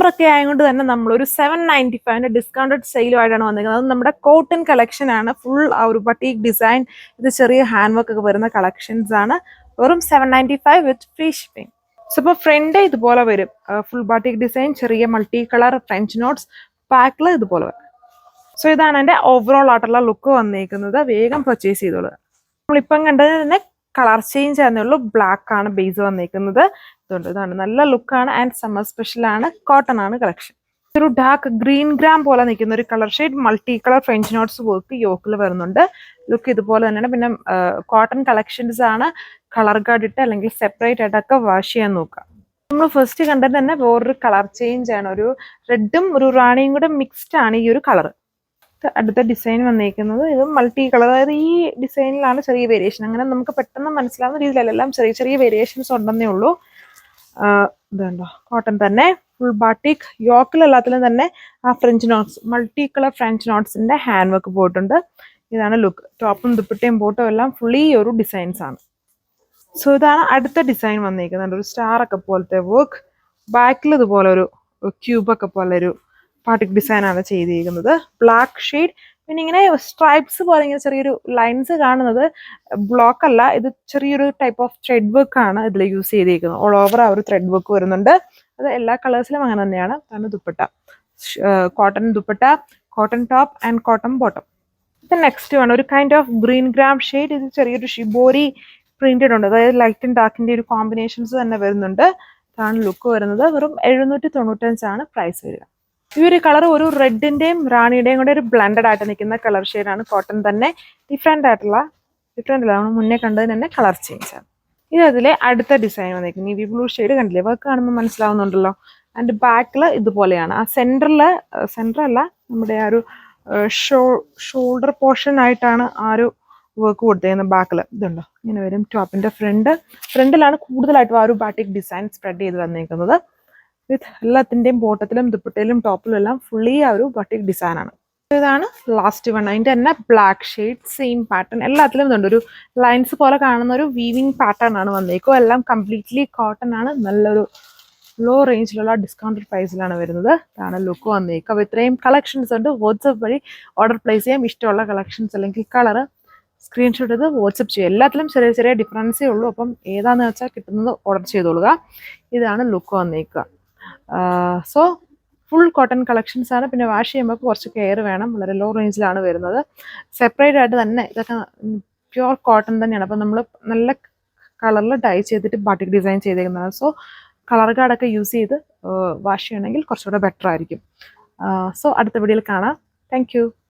ഒക്കെ ആയതുകൊണ്ട് തന്നെ നമ്മളൊരു 795 ഡിസ്കൗണ്ടഡ് സെയിലുമായിട്ടാണ് വന്നിരിക്കുന്നത്. അത് നമ്മുടെ കോട്ടൺ കളക്ഷൻ ആണ്. ഫുൾ ആ ഒരു ബട്ടീക് ഡിസൈൻ, ഇത് ചെറിയ ഹാൻഡ് വർക്ക് ഒക്കെ വരുന്ന കളക്ഷൻസ് ആണ്. വെറും 795 വിത്ത് ഫ്രീ ഷിപ്പിംഗ്. സോ ഇപ്പോൾ ഫ്രണ്ട് ഇതുപോലെ വരും, ഫുൾ ബട്ടീക് ഡിസൈൻ, ചെറിയ മൾട്ടി കളർ ഫ്രഞ്ച് നോട്ട്സ്, ബാക്കിൽ ഇതുപോലെ വരും. സോ ഇതാണ് എൻ്റെ ഓവറോൾ ആയിട്ടുള്ള ലുക്ക് വന്നിരിക്കുന്നത്. വേഗം പർച്ചേസ് ചെയ്തോളൂ. നമ്മളിപ്പം കണ്ടത് തന്നെ കളർ ചേഞ്ച് ആണെന്നേ ഉള്ളൂ. ബ്ലാക്ക് ആണ് ബേസ് വന്നിരിക്കുന്നത്. ഇതാണ് നല്ല ലുക്കാണ് ആൻഡ് സമ്മർ സ്പെഷ്യൽ ആണ്. കോട്ടൺ ആണ് കളക്ഷൻ. ഒരു ഡാർക്ക് ഗ്രീൻ ഗ്രാം പോലെ നിൽക്കുന്ന ഒരു colour shade, multi colour French knots work യോക്കിൽ വരുന്നുണ്ട്. ലുക്ക് ഇതുപോലെ തന്നെയാണ്. പിന്നെ കോട്ടൺ കളക്ഷൻസ് ആണ്. കളർ ഗാർഡ് ഇട്ട് അല്ലെങ്കിൽ സെപ്പറേറ്റ് ആയിട്ടൊക്കെ വാഷ് ചെയ്യാൻ നോക്കുക. നമ്മൾ ഫസ്റ്റ് കണ്ടത് തന്നെ വേറൊരു കളർ ചേഞ്ച് ആണ്. ഒരു റെഡും ഒരു റാണിയും കൂടെ മിക്സ്ഡ് ആണ് ഈ ഒരു കളർ. അടുത്ത ഡിസൈൻ വന്നിരിക്കുന്നത് ഇത് മൾട്ടി കളർ, അതായത് ഈ ഡിസൈനിലാണ് ചെറിയ വേരിയേഷൻ. അങ്ങനെ നമുക്ക് പെട്ടെന്ന് മനസ്സിലാവുന്ന രീതിയിലല്ല, എല്ലാം ചെറിയ ചെറിയ വേരിയേഷൻസ് ഉണ്ടെന്നേ ഉള്ളൂ. ഇതുണ്ടോ, കോട്ടൺ തന്നെ, ഫുൾ ബാട്ടിക് യോക്കിൽ എല്ലാത്തിലും തന്നെ ആ French knots, multi colour French നോട്ട്സിന്റെ ഹാൻഡ് വർക്ക് പോയിട്ടുണ്ട്. ഇതാണ് ലുക്ക്. ടോപ്പും ദുപ്പട്ടയും ബോട്ടും എല്ലാം ഫുള്ളി ഒരു ഡിസൈൻസ് ആണ്. സോ ഇതാണ് അടുത്ത ഡിസൈൻ വന്നിരിക്കുന്നത്. ഒരു സ്റ്റാർ ഒക്കെ പോലത്തെ വർക്ക്, ബാക്കിൽ ഇതുപോലെ ഒരു ക്യൂബൊക്കെ പോലെ ഒരു പാട്ടിക് ഡിസൈൻ ആണ് ചെയ്തിരിക്കുന്നത്. ബ്ലാക്ക് ഷെയ്ഡ്, പിന്നെ ഇങ്ങനെ സ്ട്രൈപ്സ് പോലെ ഇങ്ങനെ ചെറിയൊരു ലൈൻസ് കാണുന്നത് ബ്ലോക്ക് അല്ല, ഇത് ചെറിയൊരു ടൈപ്പ് ഓഫ് ത്രെഡ് വർക്ക് ആണ് ഇതിൽ യൂസ് ചെയ്തിരിക്കുന്നത്. ഓൾ ഓവർ ആ ഒരു ത്രെഡ് വർക്ക് വരുന്നുണ്ട്. അത് എല്ലാ കളേഴ്സിലും അങ്ങനെ തന്നെയാണ്. അതാണ് dupatta, cotton dupatta, cotton top and cotton bottom. ഇത് നെക്സ്റ്റ് ആണ് ഒരു kind of green gram shade. ഇത് ചെറിയൊരു ഷിബോരി പ്രിന്റഡ് ഉണ്ട്, അതായത് ലൈറ്റ് ആൻഡ് ഡാർക്കിന്റെ ഒരു കോമ്പിനേഷൻസ് തന്നെ വരുന്നുണ്ട്. ഇതാണ് ലുക്ക് വരുന്നത്. വെറും 795 ആണ് പ്രൈസ് വരിക. ഈ ഒരു കളർ ഒരു റെഡിന്റെയും റാണിയുടെയും കൂടെ ഒരു ബ്ലെൻഡഡ് ആയിട്ട് നിൽക്കുന്ന കളർ ഷെയ്ഡാണ്. കോട്ടൺ തന്നെ, ഡിഫറെന്റ് അല്ല, നമ്മൾ മുന്നേ കണ്ടതിന് തന്നെ കളർ ചേഞ്ച് ആണ്. ഇത് അതിലെ അടുത്ത ഡിസൈൻ വന്നിരിക്കുന്നത്. നേവി ബ്ലൂ ഷെയ്ഡ് കണ്ടില്ലേ, വർക്ക് കാണുമ്പോൾ മനസ്സിലാവുന്നുണ്ടല്ലോ. ആൻഡ് ബാക്കിൽ ഇതുപോലെയാണ്. ആ സെന്റർ അല്ല, നമ്മുടെ ആ ഒരു ഷോൾഡർ പോർഷൻ ആയിട്ടാണ് ആ ഒരു വർക്ക് കൊടുത്തേക്കുന്നത്. ബാക്കിൽ ഇതുണ്ടോ, ഇങ്ങനെ വരും. ടോപ്പിന്റെ ഫ്രണ്ടിലാണ് കൂടുതലായിട്ടും ആ ഒരു ബാട്ടിക് ഡിസൈൻ സ്പ്രെഡ് ചെയ്ത് വന്നിരിക്കുന്നത്. വിത്ത് എല്ലാത്തിൻ്റെയും ബോട്ടത്തിലും ദുപ്പട്ടയിലും ടോപ്പിലും എല്ലാം ഫുള്ളി ആ ഒരു ബട്ടിക് ഡിസൈൻ ആണ്. ഇതാണ് ലാസ്റ്റ് വൺ. അതിൻ്റെ തന്നെ ബ്ലാക്ക് ഷെയ്ഡ്, സെയിം പാറ്റേൺ, എല്ലാത്തിലും ഇതുണ്ട്. ഒരു ലൈൻസ് പോലെ കാണുന്ന ഒരു വീവിങ് പാറ്റേൺ ആണ് വന്നേക്കും. എല്ലാം കംപ്ലീറ്റ്ലി കോട്ടൺ ആണ്. നല്ലൊരു ലോ റേഞ്ചിലുള്ള ഡിസ്കൗണ്ടഡ് പ്രൈസിലാണ് വരുന്നത്. ഇതാണ് ലുക്ക് വന്നേക്കും. അപ്പോൾ ഇത്രയും കളക്ഷൻസ് ഉണ്ട്. വാട്സപ്പ് വഴി ഓർഡർ പ്ലേസ് ചെയ്യാം. ഇഷ്ടമുള്ള കളക്ഷൻസ് അല്ലെങ്കിൽ കളർ സ്ക്രീൻഷോട്ട് ചെയ്ത് വാട്സപ്പ് ചെയ്യുക. എല്ലാത്തിലും ചെറിയ ചെറിയ ഡിഫറൻസേ ഉള്ളൂ. അപ്പം ഏതാണെന്ന് വെച്ചാൽ കിട്ടുന്നത് ഓർഡർ ചെയ്തോളുക. ഇതാണ് ലുക്ക് വന്നേക്കുക. സോ ഫുൾ കോട്ടൺ കളക്ഷൻസ് ആണ്. പിന്നെ വാഷ് ചെയ്യുമ്പോൾ കുറച്ച് കെയർ വേണം. വളരെ ലോ റേഞ്ചിലാണ് വരുന്നത്. സെപ്പറേറ്റ് ആയിട്ട് തന്നെ ഇതൊക്കെ പ്യുവർ കോട്ടൺ തന്നെയാണ്. അപ്പം നമ്മൾ നല്ല കളറിൽ ഡൈ ചെയ്തിട്ട് ബാട്ടിക് ഡിസൈൻ ചെയ്തേക്കുന്നതാണ്. സോ കളർ ഗാർഡൊക്കെ യൂസ് ചെയ്ത് വാഷ് ചെയ്യണമെങ്കിൽ കുറച്ചുകൂടെ ബെറ്റർ ആയിരിക്കും. സോ അടുത്ത വീഡിയോയിൽ കാണാം. Thank U.